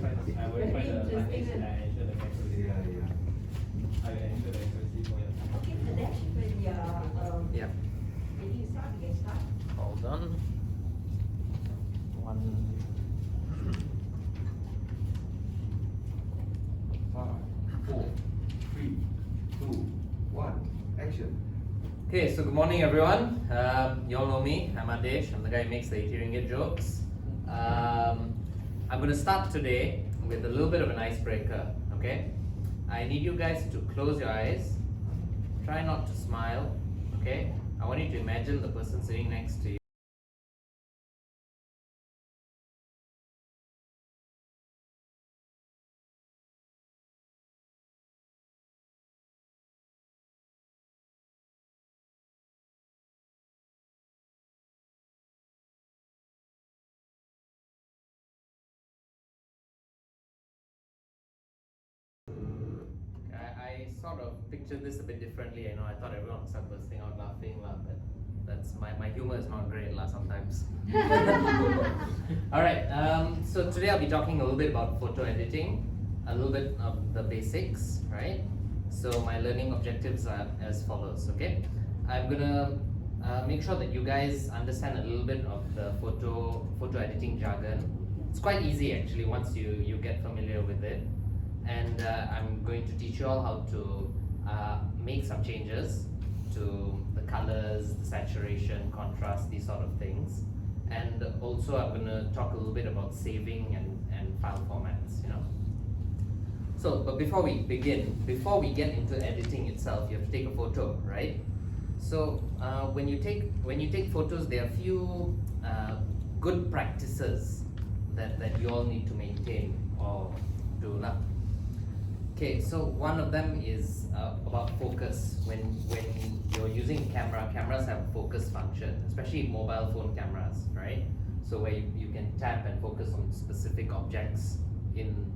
I will try the advantage and I ensure the accuracy. I will ensure the accuracy for your time. Okay, Adesh, when you're Yeah. ready to start, we can start. Hold on. One. 5, 4, 3, 2, 1, action. Okay, so good morning everyone. You all know me. I'm Adesh. I'm the guy who makes the 80 ringgit jokes. I'm going to start today with a little bit of an icebreaker. Okay, I need you guys to close your eyes. Try not to smile. Okay, I want you to imagine the person sitting next to you. I sort of pictured this a bit differently. I know I thought everyone would start bursting out laughing, but that's my humor is not great sometimes. Alright, so today I'll be talking a little bit about photo editing, a little bit of the basics, right? So my learning objectives are as follows, okay? I'm gonna make sure that you guys understand a little bit of the photo editing jargon. It's quite easy actually once you get familiar with it. And I'm going to teach you all how to make some changes to the colors, the saturation, contrast, these sort of things. And also I'm going to talk a little bit about saving and file formats, you know. So, but before we begin, before we get into editing itself, you have to take a photo, right? So when you take photos, there are a few good practices that you all need to maintain or do. Okay, so one of them is about focus. When you're using cameras have a focus function, especially mobile phone cameras, right? So where you can tap and focus on specific objects in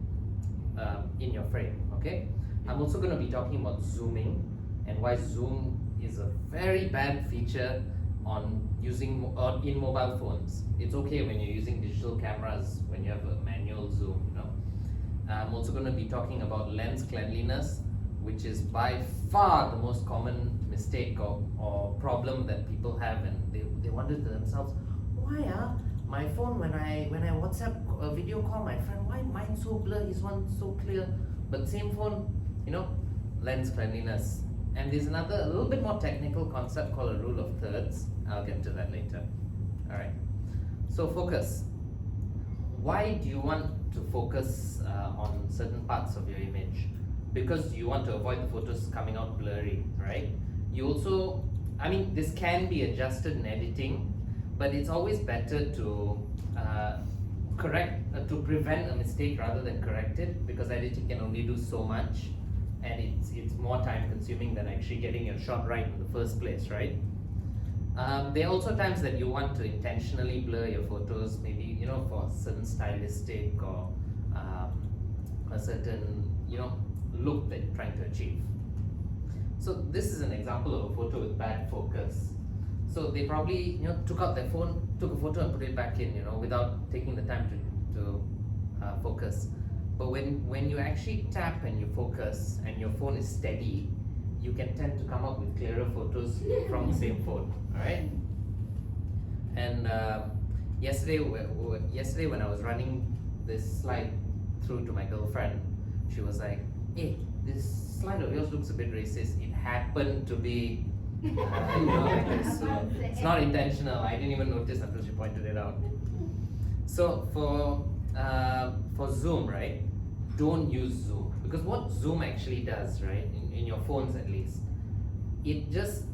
your frame, okay? I'm also going to be talking about zooming and why zoom is a very bad feature in mobile phones. It's okay when you're using digital cameras when you have a manual zoom, you know. I'm also going to be talking about lens cleanliness, which is by far the most common mistake or problem that people have, and they wonder to themselves, why my phone when I WhatsApp a video call my friend, why mine so blur, his one so clear, but same phone, you know, lens cleanliness. And there's a little bit more technical concept called a rule of thirds. I'll get to that later. All right. So focus. Why do you want to focus on certain parts of your image? Because you want to avoid the photos coming out blurry, right? You also, I mean, this can be adjusted in editing, but it's always better to to prevent a mistake rather than correct it, because editing can only do so much, and it's more time consuming than actually getting your shot right in the first place, right? There are also times that you want to intentionally blur your photos, maybe, you know, for a certain stylistic or a certain, you know, look that you're trying to achieve. So this is an example of a photo with bad focus. So they probably, you know, took out their phone, took a photo and put it back in, you know, without taking the time to focus. But when you actually tap and you focus and your phone is steady, you can tend to come up with clearer photos from the same phone, all right? And yesterday when I was running this slide through to my girlfriend, she was like, hey, this slide of yours looks a bit racist. It happened to be, you know, like this, so it's not intentional. I didn't even notice until she pointed it out. So for zoom, right, don't use zoom, because what zoom actually does, right, in your phones at least, it just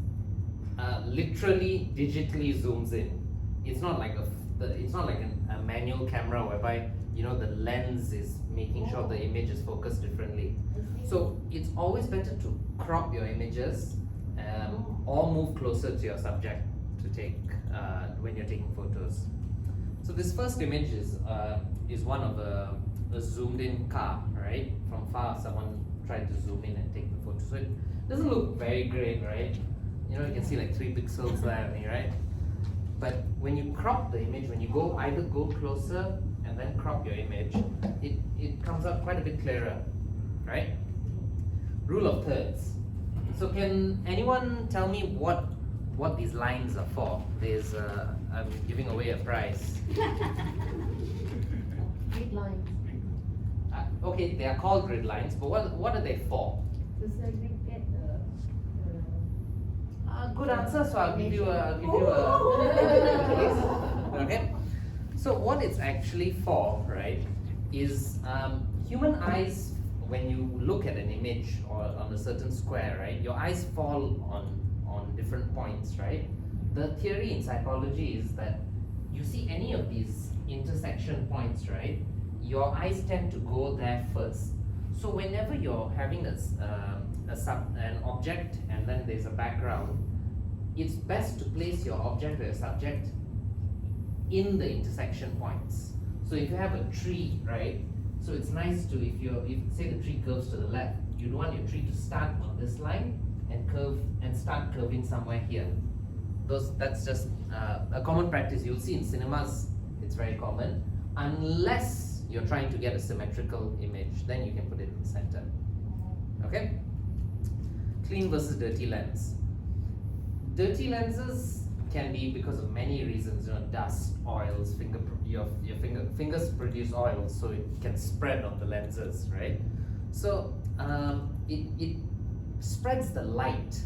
literally digitally zooms in. It's not like a manual camera whereby, you know, the lens is making sure the image is focused differently. So it's always better to crop your images or move closer to your subject to take when you're taking photos. So this first image is one of a zoomed in car, right? From far, someone tried to zoom in and take the photo. So it doesn't look very great, right? You know, you can see like 3 pixels there, right? But when you crop the image, when you either go closer and then crop your image, it comes out quite a bit clearer, right? Rule of thirds. So can anyone tell me what these lines are for? There's I'm giving away a prize. Grid lines Okay, they are called grid lines, but what are they for? to segregate the. Good answer. So I'll give you a okay. So what it's actually for, right, is human eyes. When you look at an image or on a certain square, right, your eyes fall on different points, right? The theory in psychology is that you see any of these intersection points, right, your eyes tend to go there first. So whenever you're having an object and then there's a background, it's best to place your object or your subject in the intersection points. So if you have a tree, right, so it's nice to, if say the tree curves to the left, you'd want your tree to start on this line and curve and start curving somewhere here. That's just a common practice. You'll see in cinemas, it's very common, unless you're trying to get a symmetrical image, then you can put it in the center. Okay? Clean versus dirty lens. Dirty lenses can be because of many reasons, dust, oils, your fingers produce oils, so it can spread on the lenses, right? So it spreads the light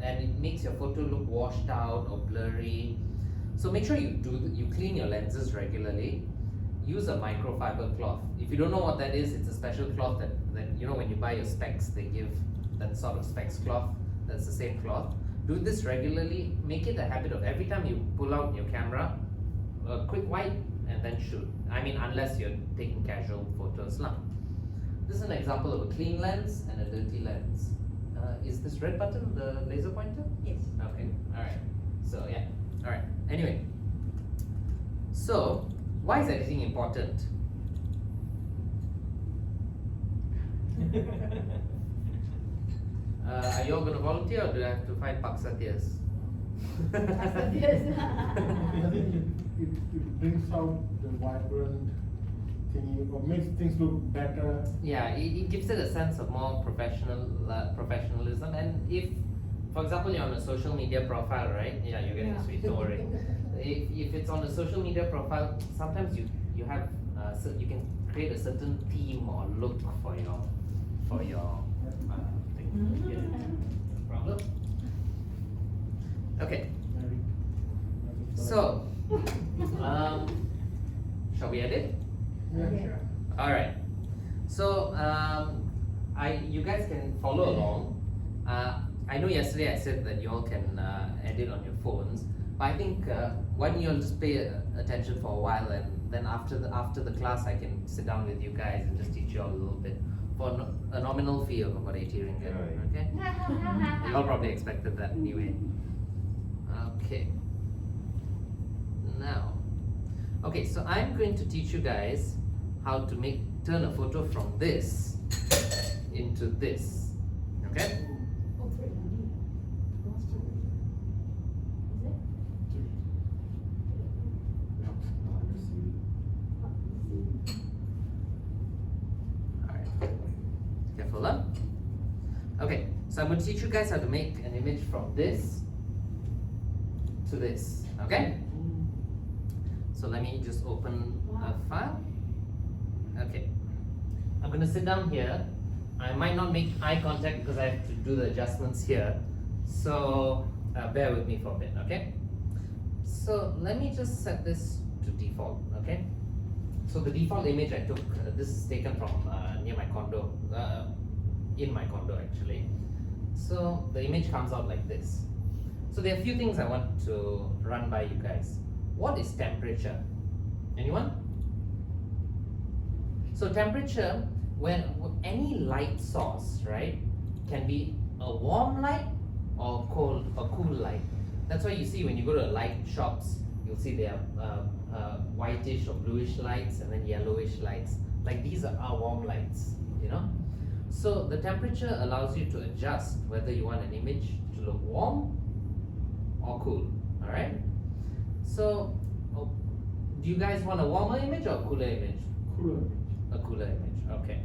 and it makes your photo look washed out or blurry. So make sure you clean your lenses regularly. Use a microfiber cloth. If you don't know what that is, it's a special cloth that when you buy your specs, they give that sort of specs cloth. That's the same cloth. Do this regularly. Make it a habit of every time you pull out your camera, a quick wipe and then shoot. I mean, unless you're taking casual photos. This is an example of a clean lens and a dirty lens. Is this red button the laser pointer? Yes. Okay. All right. So yeah. All right. Anyway. So why is editing important? Are you all going to volunteer or do I have to find Paksatias? I think it brings out the vibrant thingy or makes things look better. Yeah, it gives it a sense of more professionalism. And if, for example, you're on a social media profile, right? Yeah, you're getting sweet, don't worry. If it's on a social media profile, sometimes you have you can create a certain theme or look for your thing. Yeah. No problem. Okay. So, shall we edit? Yeah, Yeah. sure. All right. So you guys can follow along. I know yesterday I said that you all can edit on your phones, but I think why don't you all just pay attention for a while, and then after the class I can sit down with you guys and just teach you all a little bit for a nominal fee of about 80 ringgit. Okay. You all probably expected that anyway. Okay. Now, okay, so I'm going to teach you guys how to turn a photo from this into this. Okay? Oh, great. Lost it. Is it? Alright. Careful, huh? Okay, so I'm going to teach you guys how to make an image from this to this. Okay? So let me just open a file. Okay. I'm going to sit down here. I might not make eye contact because I have to do the adjustments here. So bear with me for a bit, okay? So let me just set this to default, okay? So the default image I took, this is taken from near my condo, in my condo actually. So the image comes out like this. So there are a few things I want to run by you guys. What is temperature? Anyone? So temperature, when any light source, right, can be a warm light or cool light. That's why you see when you go to light shops, you'll see they have whitish or bluish lights and then yellowish lights. Like these are warm lights, you know. So the temperature allows you to adjust whether you want an image to look warm or cool. All right. So do you guys want a warmer image or a cooler image? Cooler. A cooler image, okay.